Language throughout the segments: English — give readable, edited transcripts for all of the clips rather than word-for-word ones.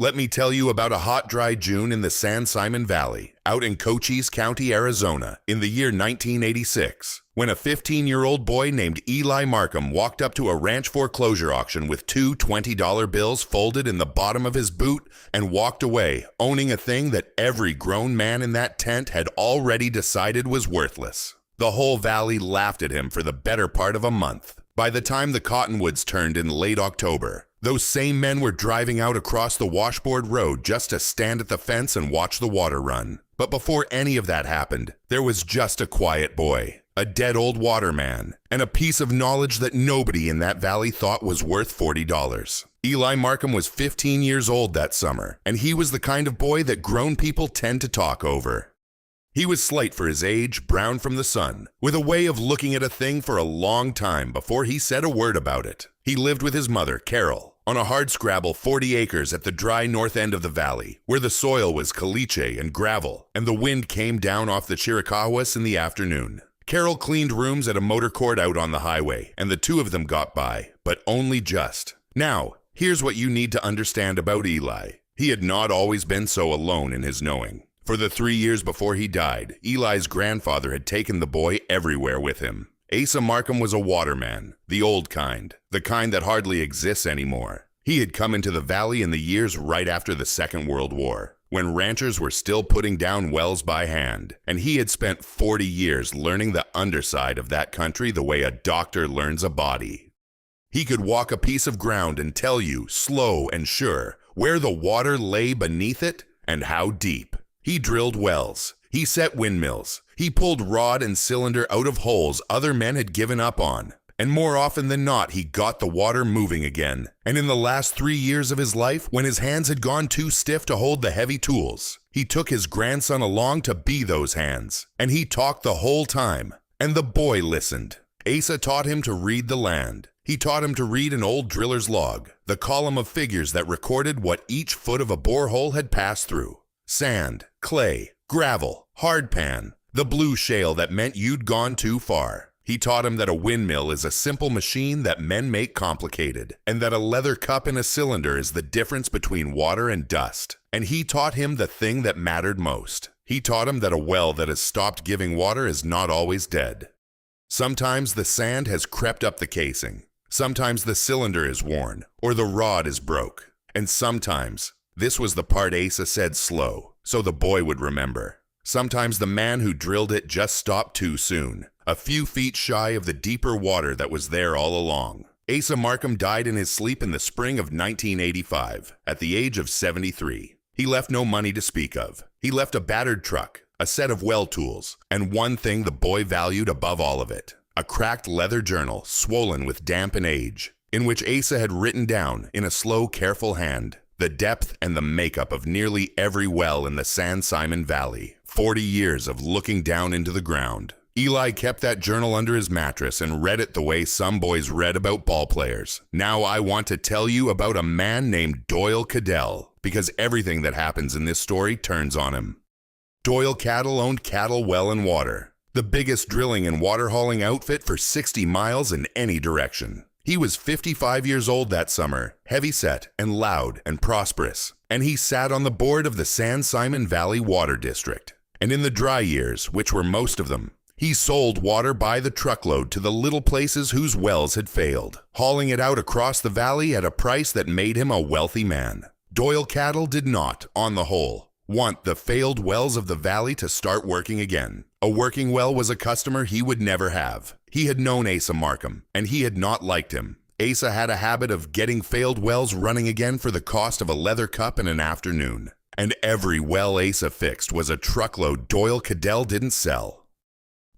Let me tell you about a hot, dry June in the San Simon Valley, out in Cochise County, Arizona, in the year 1986, when a 15-year-old boy named Eli Markham walked up to a ranch foreclosure auction with two $20 bills folded in the bottom of his boot and walked away, owning a thing that every grown man in that tent had already decided was worthless. The whole valley laughed at him for the better part of a month. By the time the cottonwoods turned in late October, those same men were driving out across the washboard road just to stand at the fence and watch the water run. But before any of that happened, there was just a quiet boy, a dead old waterman, and a piece of knowledge that nobody in that valley thought was worth $40. Eli Markham was 15 years old that summer, and he was the kind of boy that grown people tend to talk over. He was slight for his age, brown from the sun, with a way of looking at a thing for a long time before he said a word about it. He lived with his mother, Carol, on a hardscrabble 40 acres at the dry north end of the valley, where the soil was caliche and gravel, and the wind came down off the Chiricahuas in the afternoon. Carol cleaned rooms at a motor court out on the highway, and the two of them got by, but only just. Now, here's what you need to understand about Eli. He had not always been so alone in his knowing. For the 3 years before he died, Eli's grandfather had taken the boy everywhere with him. Asa Markham was a waterman, the old kind, the kind that hardly exists anymore. He had come into the valley in the years right after the Second World War, when ranchers were still putting down wells by hand, and he had spent 40 years learning the underside of that country the way a doctor learns a body. He could walk a piece of ground and tell you, slow and sure, where the water lay beneath it and how deep. He drilled wells, he set windmills, he pulled rod and cylinder out of holes other men had given up on, and more often than not he got the water moving again. And in the last 3 years of his life, when his hands had gone too stiff to hold the heavy tools, he took his grandson along to be those hands, and he talked the whole time, and the boy listened. Asa taught him to read the land. He taught him to read an old driller's log, the column of figures that recorded what each foot of a borehole had passed through. Sand, clay, gravel, hardpan, the blue shale that meant you'd gone too far. He taught him that a windmill is a simple machine that men make complicated, and that a leather cup in a cylinder is the difference between water and dust. And he taught him the thing that mattered most. He taught him that a well that has stopped giving water is not always dead. Sometimes the sand has crept up the casing. Sometimes the cylinder is worn, or the rod is broke. And sometimes, this was the part Asa said slow, so the boy would remember. Sometimes the man who drilled it just stopped too soon, a few feet shy of the deeper water that was there all along. Asa Markham died in his sleep in the spring of 1985, at the age of 73. He left no money to speak of. He left a battered truck, a set of well tools, and one thing the boy valued above all of it, a cracked leather journal swollen with damp and age, in which Asa had written down, in a slow, careful hand, the depth and the makeup of nearly every well in the San Simon Valley, 40 years of looking down into the ground. Eli kept that journal under his mattress and read it the way some boys read about ball players. Now I want to tell you about a man named Doyle Caddell, because everything that happens in this story turns on him. Doyle Caddell owned Cattle, Well and Water, the biggest drilling and water hauling outfit for 60 miles in any direction. He was 55 years old that summer, heavy-set and loud and prosperous, and he sat on the board of the San Simon Valley Water District. And in the dry years, which were most of them, he sold water by the truckload to the little places whose wells had failed, hauling it out across the valley at a price that made him a wealthy man. Doyle Caddell did not, on the whole, want the failed wells of the valley to start working again. A working well was a customer he would never have. He had known Asa Markham, and he had not liked him. Asa had a habit of getting failed wells running again for the cost of a leather cup in an afternoon. And every well Asa fixed was a truckload Doyle Caddell didn't sell.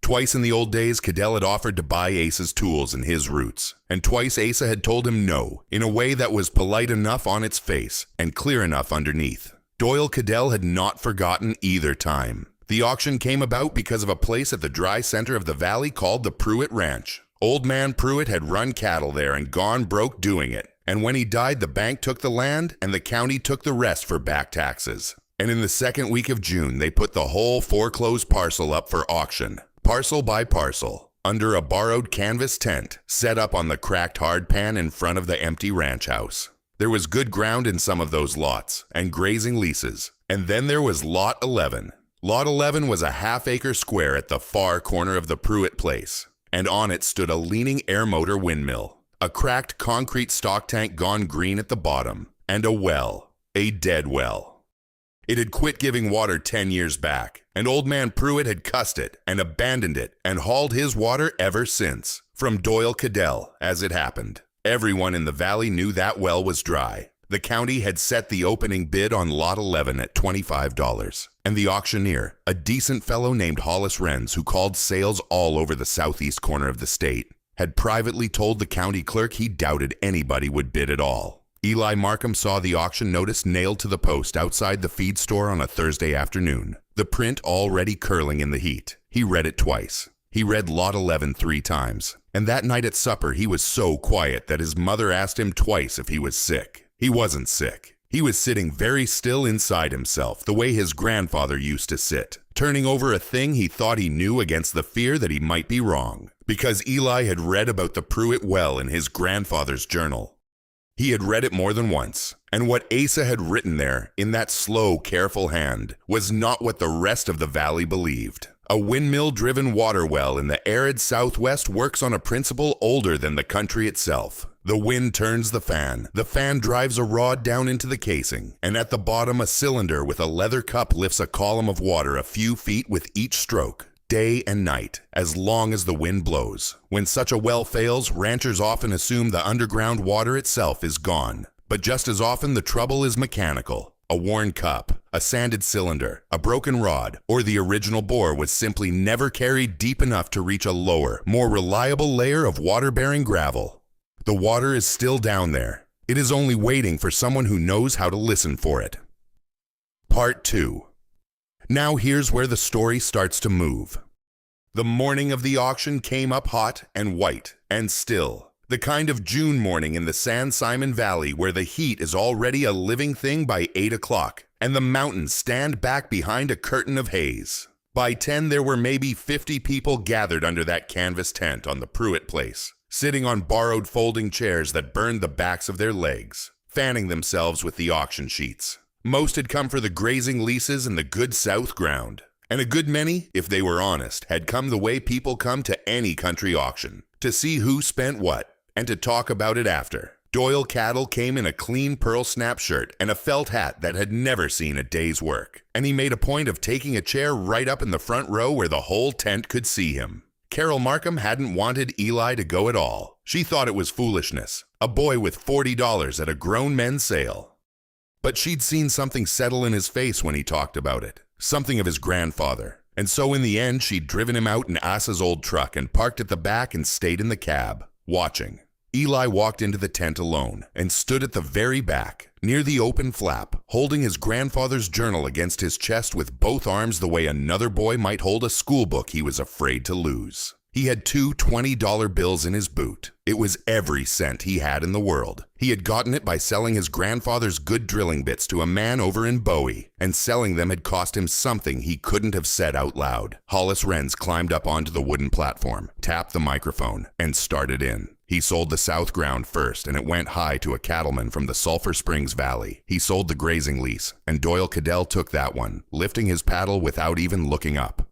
Twice in the old days, Caddell had offered to buy Asa's tools and his roots, and twice Asa had told him no, in a way that was polite enough on its face and clear enough underneath. Doyle Caddell had not forgotten either time. The auction came about because of a place at the dry center of the valley called the Pruitt Ranch. Old man Pruitt had run cattle there and gone broke doing it, and when he died, the bank took the land and the county took the rest for back taxes. And in the second week of June, they put the whole foreclosed parcel up for auction, parcel by parcel, under a borrowed canvas tent set up on the cracked hardpan in front of the empty ranch house. There was good ground in some of those lots, and grazing leases. And then there was Lot 11. Lot 11 was a half-acre square at the far corner of the Pruitt place, and on it stood a leaning air motor windmill, a cracked concrete stock tank gone green at the bottom, and a well, a dead well. It had quit giving water 10 years back, and old man Pruitt had cussed it and abandoned it and hauled his water ever since, from Doyle Caddell, as it happened. Everyone in the valley knew that well was dry. The county had set the opening bid on Lot 11 at $25, and the auctioneer, a decent fellow named Hollis Renz, who called sales all over the southeast corner of the state, had privately told the county clerk he doubted anybody would bid at all. Eli Markham saw the auction notice nailed to the post outside the feed store on a Thursday afternoon, the print already curling in the heat. He read it twice. He read Lot 11 3 times, and that night at supper he was so quiet that his mother asked him twice if he was sick. He wasn't sick. He was sitting very still inside himself, the way his grandfather used to sit, turning over a thing he thought he knew against the fear that he might be wrong, because Eli had read about the Pruitt well in his grandfather's journal. He had read it more than once, and what Asa had written there, in that slow, careful hand, was not what the rest of the valley believed. A windmill-driven water well in the arid southwest works on a principle older than the country itself. The wind turns the fan drives a rod down into the casing, and at the bottom a cylinder with a leather cup lifts a column of water a few feet with each stroke, day and night, as long as the wind blows. When such a well fails, ranchers often assume the underground water itself is gone. But just as often the trouble is mechanical. A worn cup, a sanded cylinder, a broken rod, or the original bore was simply never carried deep enough to reach a lower, more reliable layer of water-bearing gravel. The water is still down there. It is only waiting for someone who knows how to listen for it. Part 2. Now here's where the story starts to move. The morning of the auction came up hot and white and still. The kind of June morning in the San Simon Valley where the heat is already a living thing by 8 o'clock, and the mountains stand back behind a curtain of haze. By 10 there were maybe 50 people gathered under that canvas tent on the Pruitt place, sitting on borrowed folding chairs that burned the backs of their legs, fanning themselves with the auction sheets. Most had come for the grazing leases and the good south ground. And a good many, if they were honest, had come the way people come to any country auction, to see who spent what, and to talk about it after. Doyle Caddell came in a clean pearl snap shirt and a felt hat that had never seen a day's work, and he made a point of taking a chair right up in the front row where the whole tent could see him. Carol Markham hadn't wanted Eli to go at all. She thought it was foolishness, a boy with $40 at a grown men's sale. But she'd seen something settle in his face when he talked about it, something of his grandfather. And so in the end, she'd driven him out in Asa's old truck and parked at the back and stayed in the cab, watching. Eli walked into the tent alone and stood at the very back, near the open flap, holding his grandfather's journal against his chest with both arms the way another boy might hold a school book he was afraid to lose. He had 2 $20 bills in his boot. It was every cent he had in the world. He had gotten it by selling his grandfather's good drilling bits to a man over in Bowie, and selling them had cost him something he couldn't have said out loud. Hollis Renz climbed up onto the wooden platform, tapped the microphone, and started in. He sold the south ground first, and it went high to a cattleman from the Sulphur Springs Valley. He sold the grazing lease, and Doyle Caddell took that one, lifting his paddle without even looking up.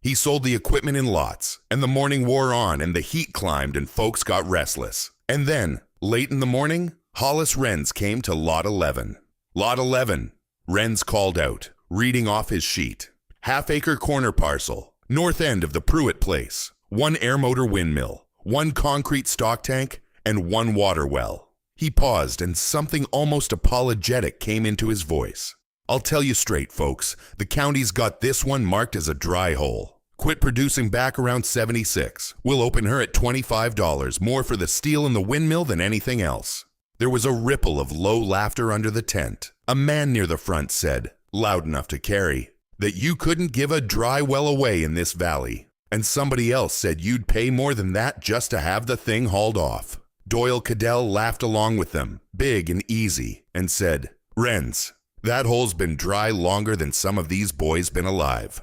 He sold the equipment in lots, and the morning wore on and the heat climbed and folks got restless. And then, late in the morning, Hollis Renz came to Lot 11. Lot 11, Renz called out, reading off his sheet. Half-acre corner parcel, north end of the Pruitt place, 1 air motor windmill, 1 concrete stock tank, and 1 water well. He paused and something almost apologetic came into his voice. I'll tell you straight, folks, the county's got this one marked as a dry hole. Quit producing back around 76. We'll open her at $25 more for the steel in the windmill than anything else. There was a ripple of low laughter under the tent. A man near the front said, loud enough to carry, that you couldn't give a dry well away in this valley. And somebody else said you'd pay more than that just to have the thing hauled off. Doyle Caddell laughed along with them, big and easy, and said, Renz, that hole's been dry longer than some of these boys been alive.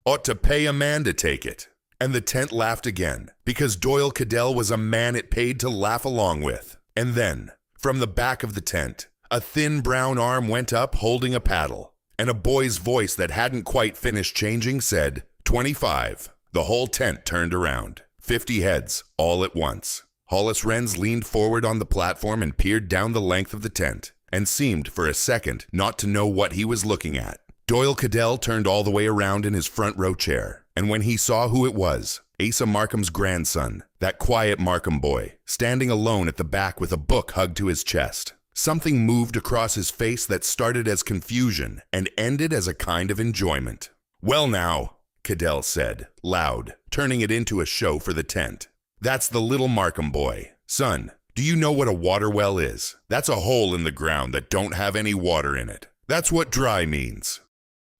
Ought to pay a man to take it. And the tent laughed again, because Doyle Caddell was a man it paid to laugh along with. And then, From the back of the tent, a thin brown arm went up holding a paddle, and a boy's voice that hadn't quite finished changing said, 25. The whole tent turned around. 50 heads, all at once. Hollis Renz leaned forward on the platform and peered down the length of the tent, and seemed for a second not to know what he was looking at. Doyle Caddell turned all the way around in his front row chair, and when he saw who it was, Asa Markham's grandson, that quiet Markham boy, standing alone at the back with a book hugged to his chest, something moved across his face that started as confusion and ended as a kind of enjoyment. "Well now," Caddell said, loud, turning it into a show for the tent. "That's the little Markham boy. Son, do you know what a water well is? That's a hole in the ground that don't have any water in it. That's what dry means."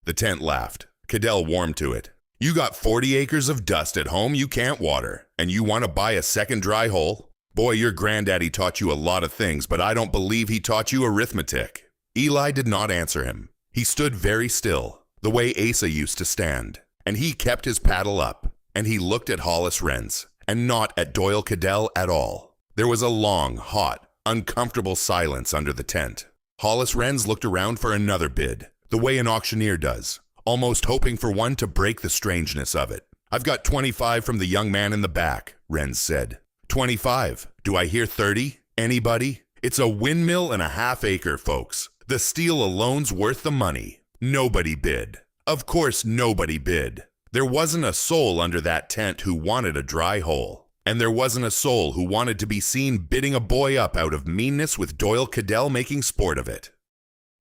The tent laughed. Caddell warmed to it. "You got 40 acres of dust at home you can't water, and you want to buy a second dry hole? Boy, your granddaddy taught you a lot of things, but I don't believe he taught you arithmetic." Eli did not answer him. He stood very still, the way Asa used to stand, and he kept his paddle up, and he looked at Hollis Renz, and not at Doyle Caddell at all. There was a long, hot, uncomfortable silence under the tent. Hollis Renz looked around for another bid, the way an auctioneer does, almost hoping for one to break the strangeness of it. "I've got 25 from the young man in the back," Renz said. 25. Do I hear 30? Anybody? It's a windmill and a half-acre, folks. The steel alone's worth the money." Nobody bid. Of course nobody bid. There wasn't a soul under that tent who wanted a dry hole. And there wasn't a soul who wanted to be seen bidding a boy up out of meanness with Doyle Caddell making sport of it.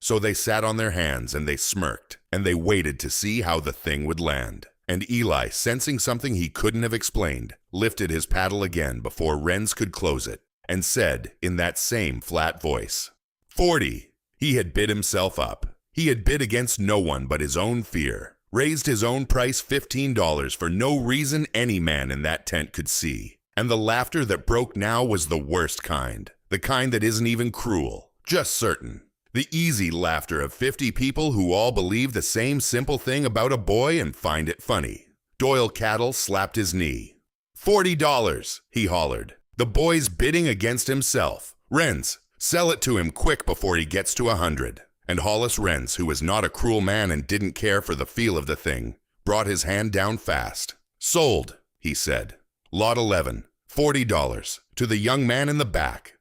So they sat on their hands and they smirked, and they waited to see how the thing would land. And Eli, sensing something he couldn't have explained, lifted his paddle again before Renz could close it, and said in that same flat voice, 40. He had bid himself up. He had bid against no one but his own fear, raised his own price $15 for no reason any man in that tent could see. And the laughter that broke now was the worst kind, the kind that isn't even cruel, just certain. The easy laughter of 50 people who all believe the same simple thing about a boy and find it funny. Doyle Caddell slapped his knee. $40, he hollered. The boy's bidding against himself. Renz, sell it to him quick before he gets to 100. And Hollis Renz, who was not a cruel man and didn't care for the feel of the thing, brought his hand down fast. "Sold," he said. "Lot 11, $40, to the young man in the back."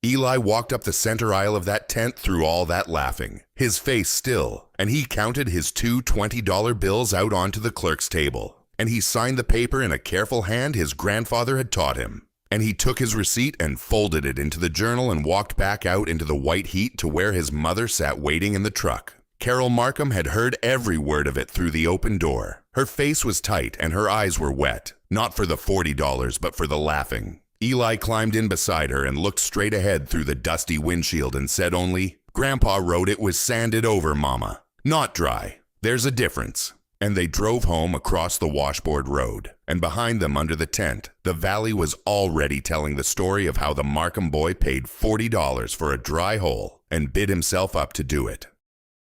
Eli walked up the center aisle of that tent through all that laughing, his face still, and he counted his two $20 bills out onto the clerk's table, and he signed the paper in a careful hand his grandfather had taught him, and he took his receipt and folded it into the journal and walked back out into the white heat to where his mother sat waiting in the truck. Carol Markham had heard every word of it through the open door. Her face was tight and her eyes were wet, not for the $40 but for the laughing. Eli climbed in beside her and looked straight ahead through the dusty windshield and said only, "Grandpa wrote it was sanded over, Mama. Not dry. There's a difference." And they drove home across the washboard road. And behind them under the tent, the valley was already telling the story of how the Markham boy paid $40 for a dry hole and bid himself up to do it.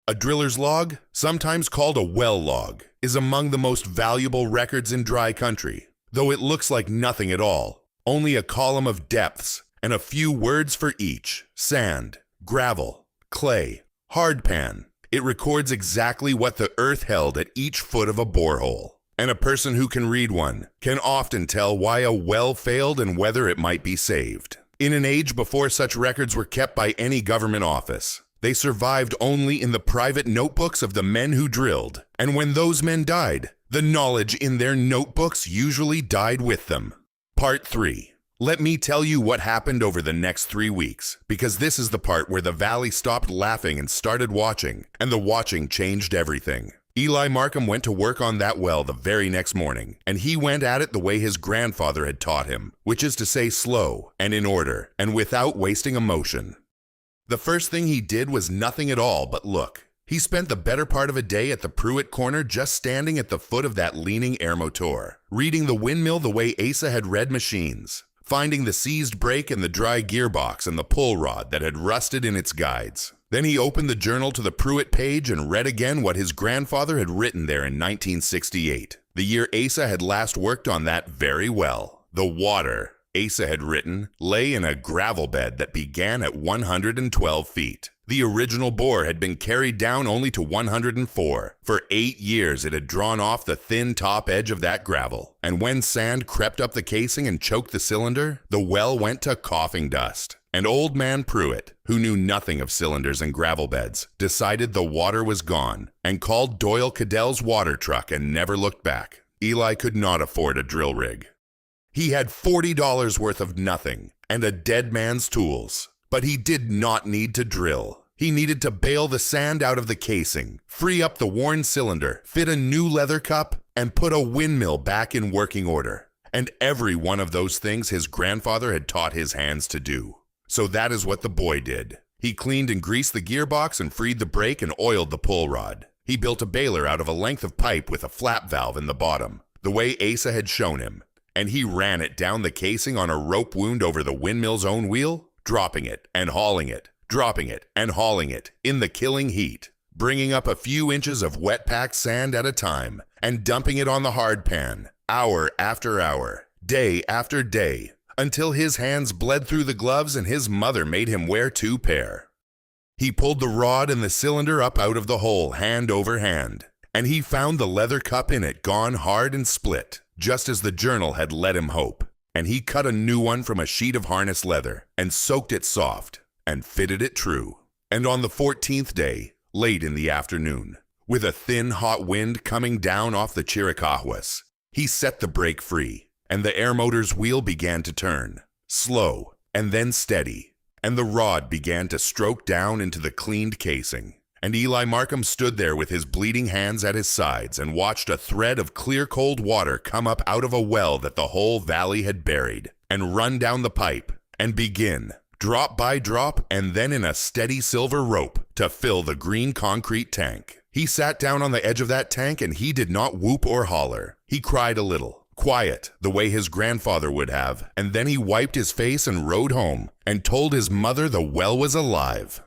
A driller's log, sometimes called a well log, is among the most valuable records in dry country, though it looks like nothing at all. Only a column of depths, and a few words for each: sand, gravel, clay, hardpan. It records exactly what the earth held at each foot of a borehole. And a person who can read one can often tell why a well failed and whether it might be saved. In an age before such records were kept by any government office, they survived only in the private notebooks of the men who drilled. And when those men died, the knowledge in their notebooks usually died with them. Part 3. Let me tell you what happened over the next 3 weeks, because this is the part where the valley stopped laughing and started watching, and the watching changed everything. Eli Markham went to work on that well the very next morning, and he went at it the way his grandfather had taught him, which is to say slow and in order, and without wasting emotion. The first thing he did was nothing at all but look. He spent the better part of a day at the Pruitt corner just standing at the foot of that leaning air motor, reading the windmill the way Asa had read machines, finding the seized brake and the dry gearbox and the pull rod that had rusted in its guides. Then he opened the journal to the Pruitt page and read again what his grandfather had written there in 1968, the year Asa had last worked on that very well. The water. Asa had written, lay in a gravel bed that began at 112 feet. The original bore had been carried down only to 104. For 8 years it had drawn off the thin top edge of that gravel, and when sand crept up the casing and choked the cylinder, the well went to coughing dust. And old man Pruitt, who knew nothing of cylinders and gravel beds, decided the water was gone and called Doyle Caddell's water truck and never looked back. Eli could not afford a drill rig. He had $40 worth of nothing and a dead man's tools, but he did not need to drill. He needed to bale the sand out of the casing, free up the worn cylinder, fit a new leather cup, and put a windmill back in working order. And every one of those things his grandfather had taught his hands to do. So that is what the boy did. He cleaned and greased the gearbox and freed the brake and oiled the pull rod. He built a baler out of a length of pipe with a flap valve in the bottom, the way Asa had shown him, and he ran it down the casing on a rope wound over the windmill's own wheel, dropping it and hauling it, dropping it and hauling it in the killing heat, bringing up a few inches of wet-packed sand at a time and dumping it on the hard pan, hour after hour, day after day, until his hands bled through the gloves and his mother made him wear 2 pair. He pulled the rod and the cylinder up out of the hole hand over hand, and he found the leather cup in it gone hard and split, just as the journal had let him hope. And he cut a new one from a sheet of harness leather and soaked it soft and fitted it true. And on the 14th day, late in the afternoon, with a thin hot wind coming down off the Chiricahuas, he set the brake free. And the air motor's wheel began to turn, slow and then steady, and the rod began to stroke down into the cleaned casing. And Eli Markham stood there with his bleeding hands at his sides and watched a thread of clear cold water come up out of a well that the whole valley had buried, and run down the pipe, and begin, drop by drop and then in a steady silver rope, to fill the green concrete tank. He sat down on the edge of that tank and he did not whoop or holler. He cried a little. Quiet, the way his grandfather would have, and then he wiped his face and rode home, and told his mother the well was alive.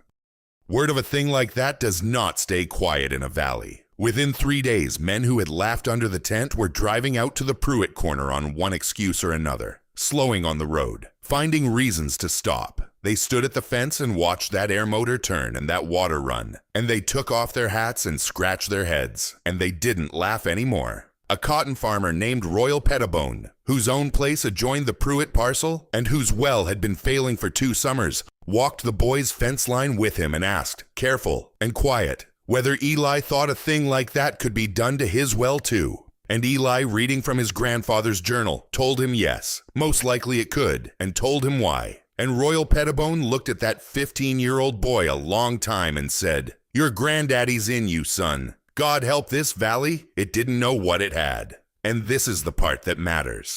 Word of a thing like that does not stay quiet in a valley. Within 3 days, men who had laughed under the tent were driving out to the Pruitt corner on one excuse or another, slowing on the road, finding reasons to stop. They stood at the fence and watched that air motor turn and that water run, and they took off their hats and scratched their heads, and they didn't laugh anymore. A cotton farmer named Royal Pettibone, whose own place adjoined the Pruitt parcel and whose well had been failing for 2 summers, walked the boys' fence line with him and asked, careful and quiet, whether Eli thought a thing like that could be done to his well too. And Eli, reading from his grandfather's journal, told him yes, most likely it could, and told him why. And Royal Pettibone looked at that 15-year-old boy a long time and said, "Your granddaddy's in you, son. God help this valley, it didn't know what it had." And this is the part that matters.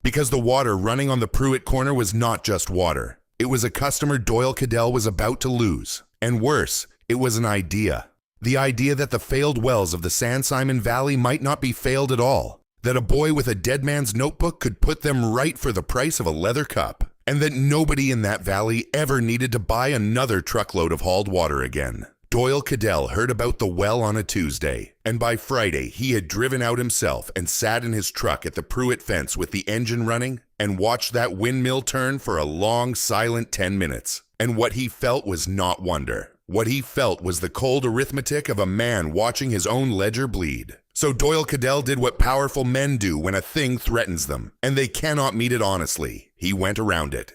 Because the water running on the Pruitt corner was not just water. It was a customer Doyle Caddell was about to lose. And worse, it was an idea. The idea that the failed wells of the San Simon Valley might not be failed at all. That a boy with a dead man's notebook could put them right for the price of a leather cup. And that nobody in that valley ever needed to buy another truckload of hauled water again. Doyle Caddell heard about the well on a Tuesday, and by Friday he had driven out himself and sat in his truck at the Pruitt fence with the engine running and watched that windmill turn for a long, silent 10 minutes. And what he felt was not wonder. What he felt was the cold arithmetic of a man watching his own ledger bleed. So Doyle Caddell did what powerful men do when a thing threatens them, and they cannot meet it honestly. He went around it.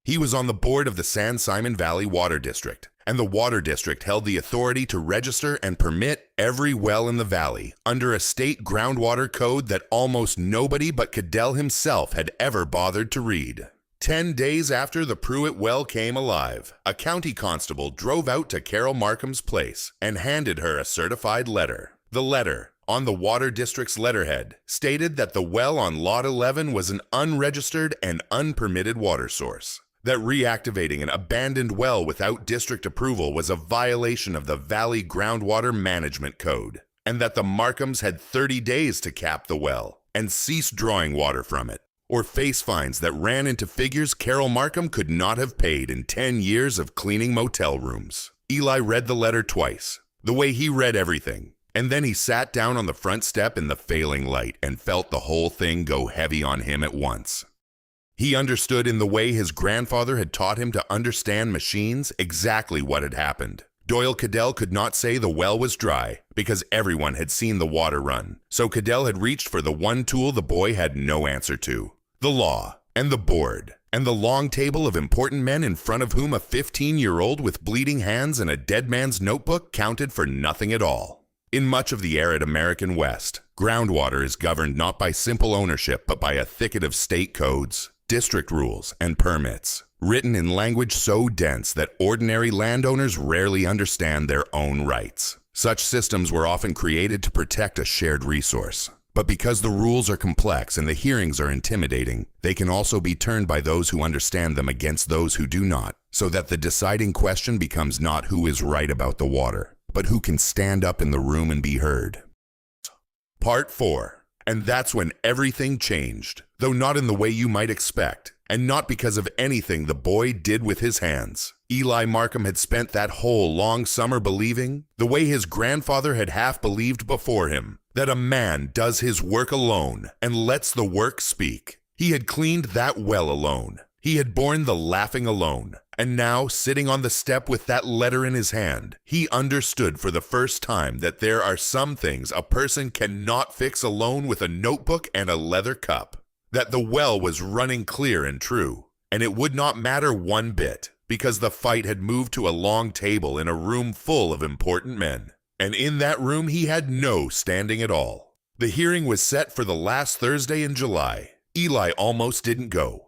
He was on the board of the San Simon Valley Water District, and the Water District held the authority to register and permit every well in the valley under a state groundwater code that almost nobody but Caddell himself had ever bothered to read. 10 days after the Pruitt well came alive, a county constable drove out to Carol Markham's place and handed her a certified letter. The letter, on the Water District's letterhead, stated that the well on Lot 11 was an unregistered and unpermitted water source. That reactivating an abandoned well without district approval was a violation of the Valley Groundwater Management Code, and that the Markhams had 30 days to cap the well and cease drawing water from it, or face fines that ran into figures Carol Markham could not have paid in 10 years of cleaning motel rooms. Eli read the letter twice, the way he read everything, and then he sat down on the front step in the failing light and felt the whole thing go heavy on him at once. He understood in the way his grandfather had taught him to understand machines exactly what had happened. Doyle Caddell could not say the well was dry because everyone had seen the water run. So Caddell had reached for the one tool the boy had no answer to: the law, and the board, and the long table of important men in front of whom a 15-year-old with bleeding hands and a dead man's notebook counted for nothing at all. In much of the arid American West, groundwater is governed not by simple ownership but by a thicket of state codes, district rules, and permits, written in language so dense that ordinary landowners rarely understand their own rights. Such systems were often created to protect a shared resource. But because the rules are complex and the hearings are intimidating, they can also be turned by those who understand them against those who do not, so that the deciding question becomes not who is right about the water, but who can stand up in the room and be heard. Part 4. And that's when everything changed, though not in the way you might expect, and not because of anything the boy did with his hands. Eli Markham had spent that whole long summer believing, the way his grandfather had half believed before him, that a man does his work alone and lets the work speak. He had cleaned that well alone. He had borne the laughing alone. And now, sitting on the step with that letter in his hand, he understood for the first time that there are some things a person cannot fix alone with a notebook and a leather cup. That the well was running clear and true, and it would not matter one bit, because the fight had moved to a long table in a room full of important men. And in that room he had no standing at all. The hearing was set for the last Thursday in July. Eli almost didn't go.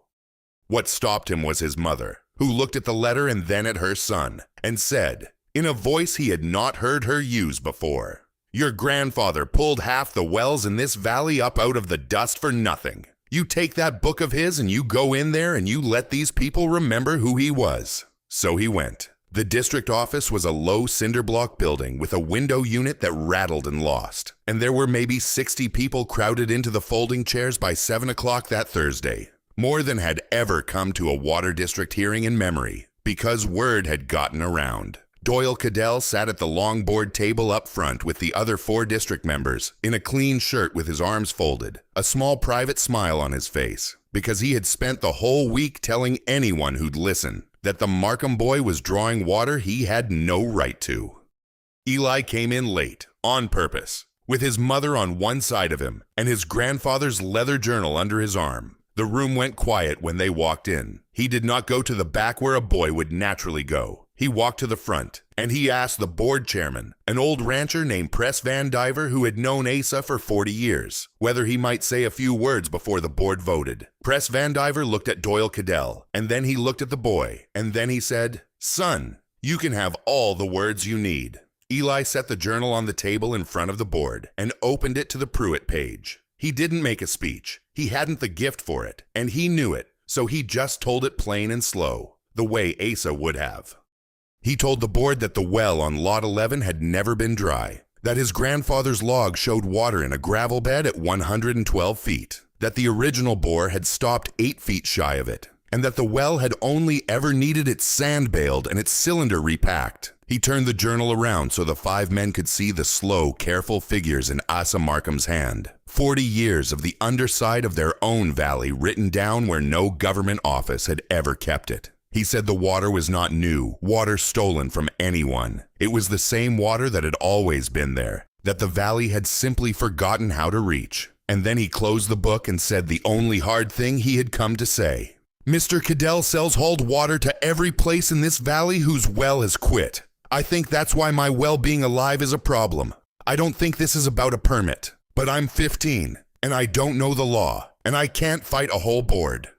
What stopped him was his mother, who looked at the letter and then at her son, and said, in a voice he had not heard her use before, "Your grandfather pulled half the wells in this valley up out of the dust for nothing. You take that book of his and you go in there and you let these people remember who he was." So he went. The district office was a low cinder block building with a window unit that rattled and lost, and there were maybe 60 people crowded into the folding chairs by 7 o'clock that Thursday. More than had ever come to a water district hearing in memory, because word had gotten around. Doyle Caddell sat at the long board table up front with the other 4 district members, in a clean shirt with his arms folded, a small private smile on his face, because he had spent the whole week telling anyone who'd listen that the Markham boy was drawing water he had no right to. Eli came in late, on purpose, with his mother on one side of him and his grandfather's leather journal under his arm. The room went quiet when they walked in. He did not go to the back where a boy would naturally go. He walked to the front, and he asked the board chairman, an old rancher named Press Van Diver who had known Asa for 40 years, whether he might say a few words before the board voted. Press Van Diver looked at Doyle Caddell, and then he looked at the boy, and then he said, "Son, you can have all the words you need." Eli set the journal on the table in front of the board and opened it to the Pruitt page. He didn't make a speech. He hadn't the gift for it, and he knew it, so he just told it plain and slow, the way Asa would have. He told the board that the well on Lot 11 had never been dry, that his grandfather's log showed water in a gravel bed at 112 feet, that the original bore had stopped 8 feet shy of it, and that the well had only ever needed its sand baled and its cylinder repacked. He turned the journal around so the 5 men could see the slow, careful figures in Asa Markham's hand. 40 years of the underside of their own valley written down where no government office had ever kept it. He said the water was not new, water stolen from anyone. It was the same water that had always been there, that the valley had simply forgotten how to reach. And then he closed the book and said the only hard thing he had come to say. "Mr. Caddell sells hauled water to every place in this valley whose well has quit. I think that's why my well being alive is a problem. I don't think this is about a permit. But I'm 15, and I don't know the law, and I can't fight a whole board.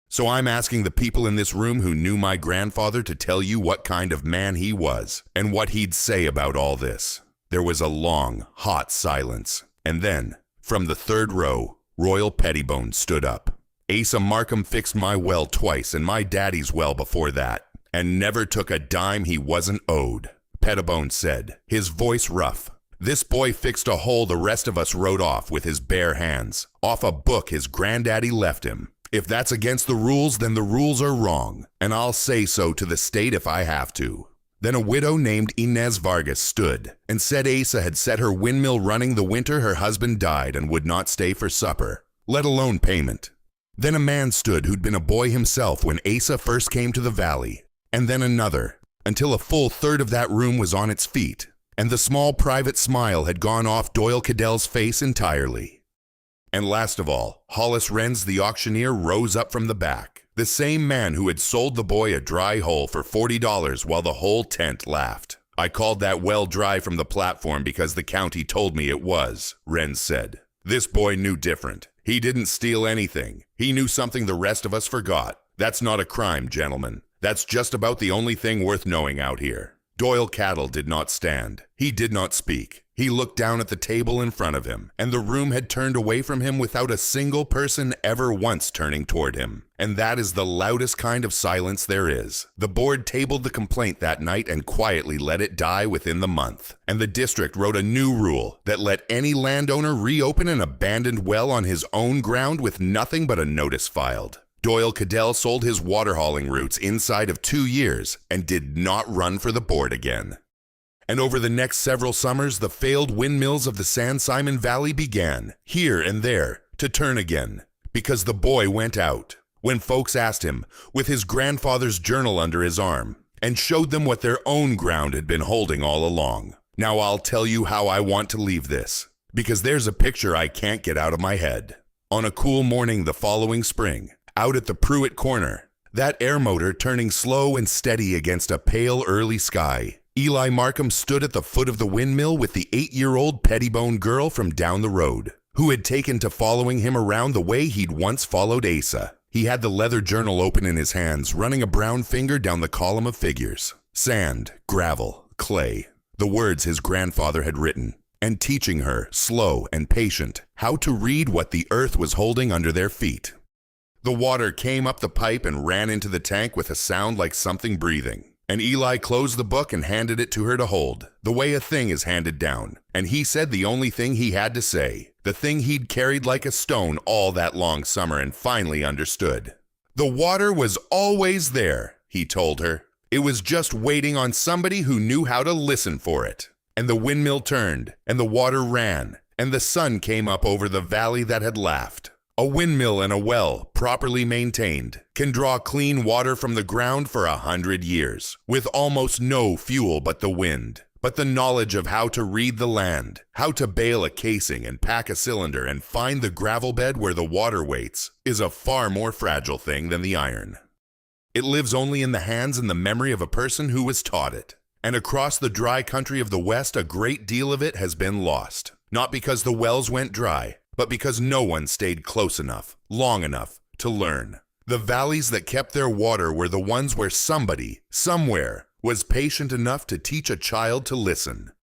So I'm asking the people in this room who knew my grandfather to tell you what kind of man he was, and what he'd say about all this." There was a long, hot silence, and then, from the third row, Royal Pettibone stood up. "Asa Markham fixed my well twice and my daddy's well before that, and never took a dime he wasn't owed," Pettibone said, his voice rough. "This boy fixed a hole the rest of us wrote off with his bare hands, off a book his granddaddy left him. If that's against the rules, then the rules are wrong, and I'll say so to the state if I have to." Then a widow named Inez Vargas stood and said Asa had set her windmill running the winter her husband died and would not stay for supper, let alone payment. Then a man stood who'd been a boy himself when Asa first came to the valley, and then another, until a full third of that room was on its feet, and the small private smile had gone off Doyle Caddell's face entirely. And last of all, Hollis Renz the auctioneer rose up from the back, the same man who had sold the boy a dry hole for $40 while the whole tent laughed. "I called that well dry from the platform because the county told me it was," Renz said. "This boy knew different. He didn't steal anything. He knew something the rest of us forgot. That's not a crime, gentlemen. That's just about the only thing worth knowing out here." Doyle Caddell did not stand. He did not speak. He looked down at the table in front of him, and the room had turned away from him without a single person ever once turning toward him. And that is the loudest kind of silence there is. The board tabled the complaint that night and quietly let it die within the month. And the district wrote a new rule that let any landowner reopen an abandoned well on his own ground with nothing but a notice filed. Doyle Caddell sold his water hauling routes inside of 2 years and did not run for the board again. And over the next several summers, the failed windmills of the San Simon Valley began, here and there, to turn again, because the boy went out. When folks asked him, with his grandfather's journal under his arm, and showed them what their own ground had been holding all along. Now I'll tell you how I want to leave this, because there's a picture I can't get out of my head. On a cool morning the following spring, out at the Pruitt corner, that air motor turning slow and steady against a pale early sky, Eli Markham stood at the foot of the windmill with the 8-year-old Pettibone girl from down the road, who had taken to following him around the way he'd once followed Asa. He had the leather journal open in his hands, running a brown finger down the column of figures. Sand, gravel, clay, the words his grandfather had written, and teaching her, slow and patient, how to read what the earth was holding under their feet. The water came up the pipe and ran into the tank with a sound like something breathing. And Eli closed the book and handed it to her to hold, the way a thing is handed down. And he said the only thing he had to say, the thing he'd carried like a stone all that long summer and finally understood. The water was always there, he told her. It was just waiting on somebody who knew how to listen for it. And the windmill turned, and the water ran, and the sun came up over the valley that had laughed. A windmill and a well, properly maintained, can draw clean water from the ground for 100 years, with almost no fuel but the wind. But the knowledge of how to read the land, how to bale a casing and pack a cylinder and find the gravel bed where the water waits, is a far more fragile thing than the iron. It lives only in the hands and the memory of a person who was taught it. And across the dry country of the West, a great deal of it has been lost. Not because the wells went dry, but because no one stayed close enough, long enough, to learn. The valleys that kept their water were the ones where somebody, somewhere, was patient enough to teach a child to listen.